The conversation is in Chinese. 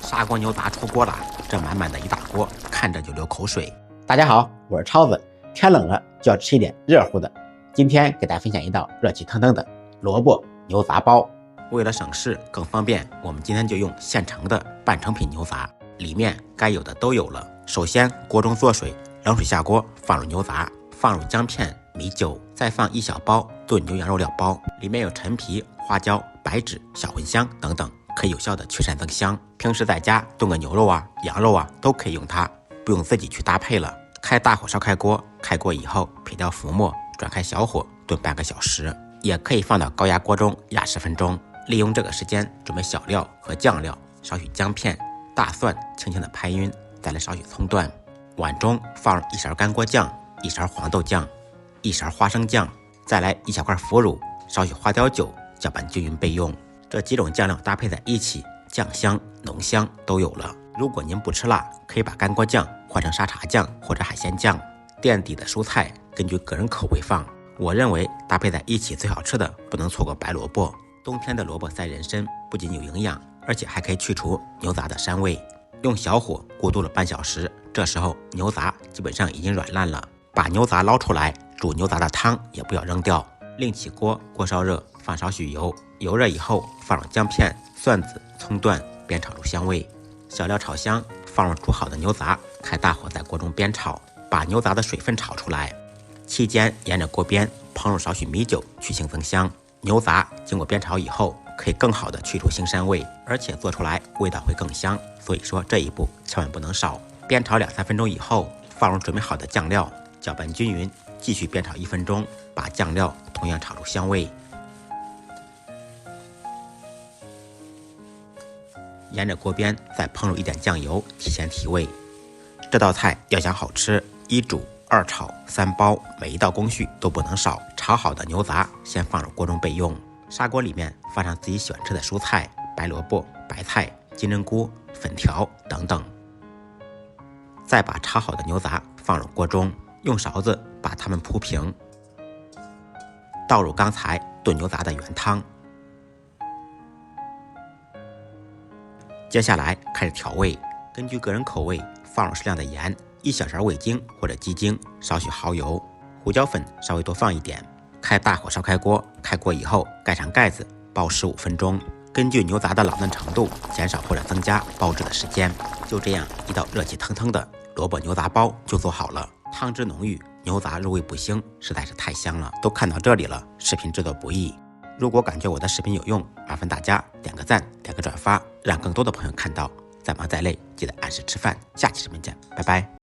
砂锅牛杂出锅了，这满满的一大锅，看着就流口水。大家好，我是超子。天冷了就要吃一点热乎的。今天给大家分享一道热气腾腾的萝卜牛杂包。为了省事更方便，我们今天就用现成的半成品牛杂，里面该有的都有了。首先锅中做水，冷水下锅，放入牛杂，放入姜片、米酒，再放一小包炖牛羊肉料包，里面有陈皮、花椒、白芷、小茴香等等，可以有效的去膻增香。平时在家炖个牛肉啊、羊肉啊，都可以用它，不用自己去搭配了。开大火烧开锅，开锅以后撇掉浮沫，转开小火炖半个小时，也可以放到高压锅中压10分钟。利用这个时间准备小料和酱料，少许姜片、大蒜轻轻的拍匀，再来少许葱段。碗中放入1勺干锅酱、1勺黄豆酱、1勺花生酱，再来1小块腐乳，少许花雕酒，搅拌均匀备用。这几种酱料搭配在一起，酱香、浓香都有了。如果您不吃辣，可以把干锅酱换成沙茶酱或者海鲜酱。垫底的蔬菜根据个人口味放，我认为搭配在一起最好吃的不能错过白萝卜。冬天的萝卜塞人参，不仅有营养，而且还可以去除牛杂的膻味。用小火过渡了半小时，这时候牛杂基本上已经软烂了，把牛杂捞出来，煮牛杂的汤也不要扔掉。另起锅，锅烧热，放少许油，油热以后放入姜片、蒜子、葱段，煸炒出香味。小料炒香，放入煮好的牛杂，开大火在锅中煸炒，把牛杂的水分炒出来。期间沿着锅边烹入少许米酒，去腥增香。牛杂经过煸炒以后，可以更好的去除腥膻味，而且做出来味道会更香。所以说这一步千万不能少。煸炒2-3分钟以后，放入准备好的酱料，搅拌均匀，继续煸炒1分钟，把酱料同样炒出香味。沿着锅边再烹入一点酱油，提鲜提味。这道菜要想好吃，1煮、2炒、3煲，每一道工序都不能少。炒好的牛杂先放入锅中备用。砂锅里面放上自己喜欢吃的蔬菜，白萝卜、白菜、金针菇、粉条等等。再把炒好的牛杂放入锅中，用勺子把它们铺平，倒入刚才炖牛杂的原汤。接下来开始调味，根据个人口味放入适量的盐，1小勺味精或者鸡精，少许蚝油，胡椒粉稍微多放一点。开大火烧开锅，开锅以后盖上盖子，煲15分钟。根据牛杂的老嫩程度，减少或者增加煲制的时间。就这样，一道热气腾腾的萝卜牛杂包就做好了。汤汁浓郁，牛杂入味不腥，实在是太香了。都看到这里了，视频制作不易。如果感觉我的视频有用，麻烦大家点个赞，点个转发，让更多的朋友看到。再忙再累，记得按时吃饭。下期视频见，拜拜。